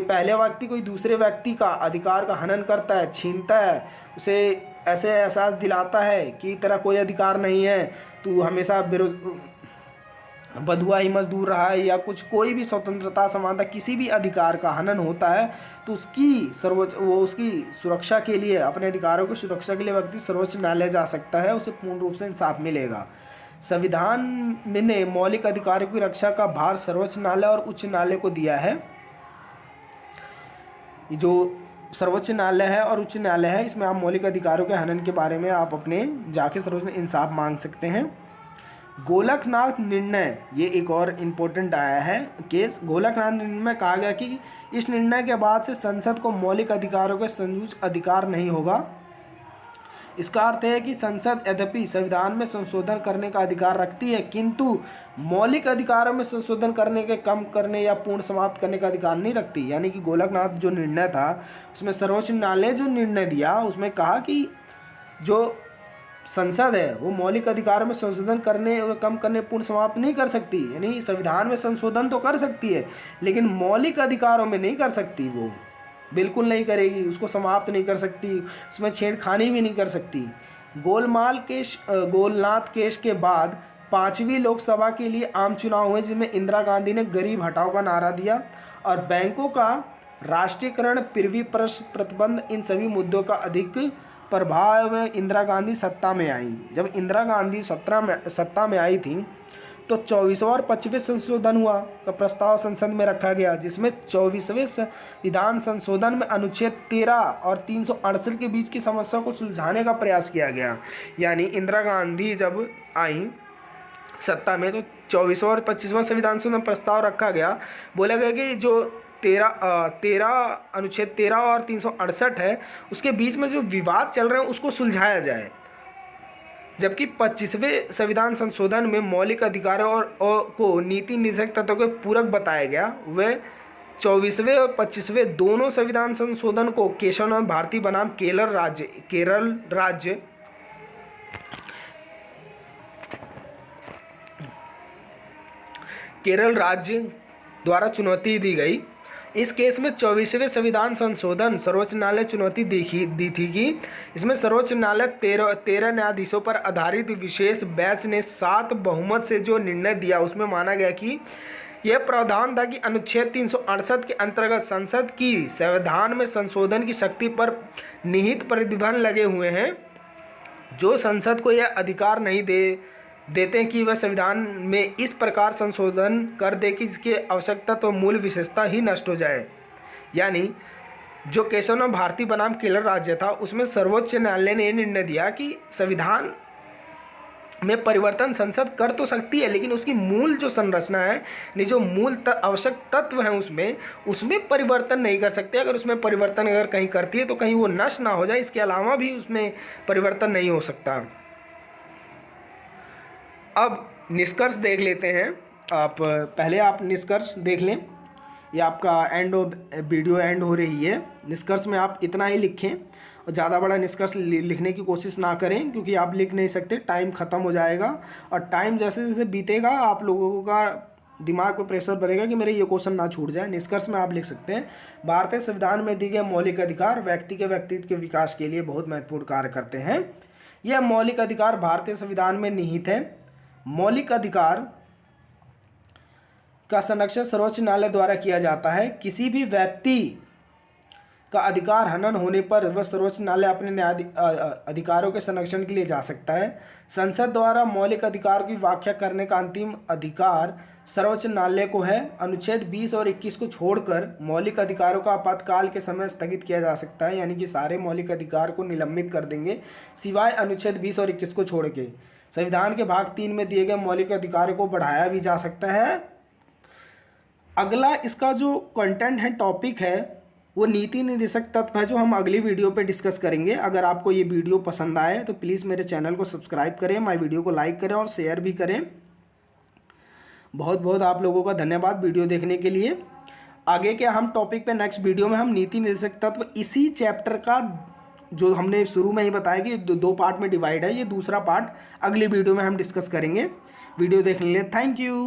पहले व्यक्ति कोई दूसरे व्यक्ति का अधिकार का हनन करता है, छीनता है, उसे ऐसे एहसास दिलाता है कि तेरा कोई अधिकार नहीं है, तू हमेशा बंधुआ ही मजदूर रहा है, या कोई भी स्वतंत्रता समानता किसी भी अधिकार का हनन होता है तो उसकी सुरक्षा के लिए, अपने अधिकारों की सुरक्षा के लिए व्यक्ति सर्वोच्च न्यायालय जा सकता है, उसे पूर्ण रूप से इंसाफ मिलेगा। संविधान ने मौलिक अधिकारों की रक्षा का भार सर्वोच्च न्यायालय और उच्च न्यायालय को दिया है। जो सर्वोच्च न्यायालय है और उच्च न्यायालय है, इसमें आप मौलिक अधिकारों के हनन के बारे में आप अपने जाके सर्वोच्च इंसाफ मांग सकते हैं। गोलकनाथ निर्णय, ये एक और इम्पोर्टेंट आया है केस। गोलकनाथ निर्णय में कहा गया कि इस निर्णय के बाद से संसद को मौलिक अधिकारों के संयुक्त अधिकार नहीं होगा। इसका अर्थ है कि संसद यद्यपि संविधान में संशोधन करने का अधिकार रखती है, किंतु मौलिक अधिकारों में संशोधन करने के, कम करने या पूर्ण समाप्त करने का अधिकार नहीं रखती। यानी कि गोलकनाथ जो निर्णय था उसमें सर्वोच्च न्यायालय जो निर्णय दिया उसमें कहा कि जो संसद है वो मौलिक अधिकारों में संशोधन करने और कम करने, पूर्ण समाप्त नहीं कर सकती। यानी संविधान में संशोधन तो कर सकती है लेकिन मौलिक अधिकारों में नहीं कर सकती, वो बिल्कुल नहीं करेगी, उसको समाप्त नहीं कर सकती, उसमें छेड़खानी भी नहीं कर सकती। गोलनाथ केस के बाद 5वीं लोकसभा के लिए आम चुनाव हुए जिसमें इंदिरा गांधी ने गरीब हटाओ का नारा दिया और बैंकों का राष्ट्रीयकरण, पृथ्वी प्रतिबंध, इन सभी मुद्दों का अधिक प्रभाव में इंदिरा गांधी सत्ता में आई। जब इंदिरा गांधी सत्ता में आई थी तो 24वें और 25वें संशोधन हुआ का प्रस्ताव संसद में रखा गया, जिसमें 24वें संविधान संशोधन में अनुच्छेद 13 और 368 के बीच की समस्या को सुलझाने का प्रयास किया गया। यानी इंदिरा गांधी जब आई सत्ता में तो 24वां और 25वां संविधान संशोधन प्रस्ताव रखा गया। बोला गया कि जो अनुच्छेद 13 और 368 है उसके बीच में जो विवाद चल रहे हैं उसको सुलझाया जाए, जबकि 25वें संविधान संशोधन में मौलिक अधिकारों और को नीति निषेध तत्वों के पूरक बताया गया। वे 24वें और 25वें दोनों संविधान संशोधन को केशवनाथ भारती बनाम केरल राज्य द्वारा चुनौती दी गई। इस केस में 24वें संविधान संशोधन सर्वोच्च न्यायालय चुनौती दी थी कि इसमें सर्वोच्च न्यायालय 13 न्यायाधीशों पर आधारित विशेष बेंच ने 7 बहुमत से जो निर्णय दिया उसमें माना गया कि यह प्रावधान था कि अनुच्छेद 368 के अंतर्गत संसद की संविधान में संशोधन की शक्ति पर निहित प्रतिबंध लगे हुए हैं, जो संसद को यह अधिकार नहीं देते हैं कि वह संविधान में इस प्रकार संशोधन कर दे कि जिसकी आवश्यकता तो मूल विशेषता ही नष्ट हो जाए। यानी जो केशवनाथ भारती बनाम केरल राज्य था उसमें सर्वोच्च न्यायालय ने यह निर्णय दिया कि संविधान में परिवर्तन संसद कर तो सकती है लेकिन उसकी मूल जो संरचना है, जो मूल आवश्यक तत्व हैं उसमें परिवर्तन नहीं कर सकते। अगर उसमें परिवर्तन अगर कहीं करती है तो कहीं वो नष्ट ना हो जाए, इसके अलावा भी उसमें परिवर्तन नहीं हो सकता। अब निष्कर्ष देख लेते हैं। पहले आप निष्कर्ष देख लें, ये आपका वीडियो एंड हो रही है। निष्कर्ष में आप इतना ही लिखें और ज़्यादा बड़ा निष्कर्ष लिखने की कोशिश ना करें क्योंकि आप लिख नहीं सकते, टाइम ख़त्म हो जाएगा और टाइम जैसे जैसे बीतेगा आप लोगों का दिमाग पर प्रेशर बढ़ेगा कि मेरे ये क्वेश्चन ना छूट जाए। निष्कर्ष में आप लिख सकते हैं, भारतीय संविधान में दिए गए मौलिक अधिकार व्यक्ति के व्यक्तित्व के विकास के लिए बहुत महत्वपूर्ण कार्य करते हैं। यह मौलिक अधिकार भारतीय संविधान में निहित है। मौलिक अधिकार का संरक्षण सर्वोच्च न्यायालय द्वारा किया जाता है। किसी भी व्यक्ति का अधिकार हनन होने पर वह सर्वोच्च न्यायालय अपने अधिकारों के संरक्षण के लिए जा सकता है। संसद द्वारा मौलिक अधिकार की व्याख्या करने का अंतिम अधिकार सर्वोच्च न्यायालय को है। अनुच्छेद 20 और 21 को छोड़कर मौलिक अधिकारों का आपातकाल के समय स्थगित किया जा सकता है, यानी कि सारे मौलिक अधिकार को निलंबित कर देंगे सिवाय अनुच्छेद 20 और 21 को छोड़ के। संविधान के भाग 3 में दिए गए मौलिक अधिकारों को बढ़ाया भी जा सकता है। अगला इसका जो कंटेंट है, टॉपिक है, वो नीति निर्देशक तत्व है, जो हम अगली वीडियो पे डिस्कस करेंगे। अगर आपको ये वीडियो पसंद आए तो प्लीज़ मेरे चैनल को सब्सक्राइब करें, माय वीडियो को लाइक करें और शेयर भी करें। बहुत बहुत आप लोगों का धन्यवाद वीडियो देखने के लिए। आगे के हम टॉपिक पे नेक्स्ट वीडियो में हम नीति निर्देशक तत्व इसी चैप्टर का, जो हमने शुरू में ही बताया कि दो पार्ट में डिवाइड है, ये दूसरा पार्ट अगली वीडियो में हम डिस्कस करेंगे। वीडियो देखने के लिए थैंक यू।